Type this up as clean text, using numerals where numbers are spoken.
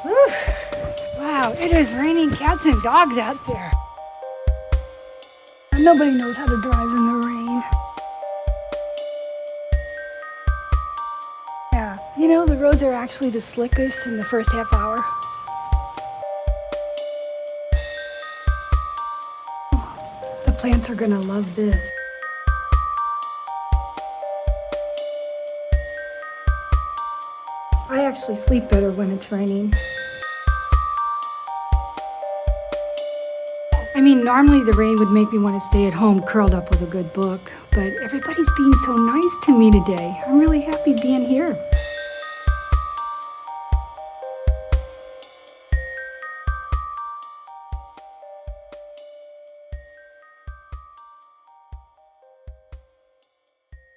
Whew. Wow, it is raining cats and dogs out there. Nobody knows how to drive in the rain. Yeah, you know, the roads are actually the slickest in the first half hour. The plants are gonna love this. I actually sleep better when it's raining. I mean, normally the rain would make me want to stay at home curled up with a good book, but everybody's being so nice to me today. I'm really happy being here.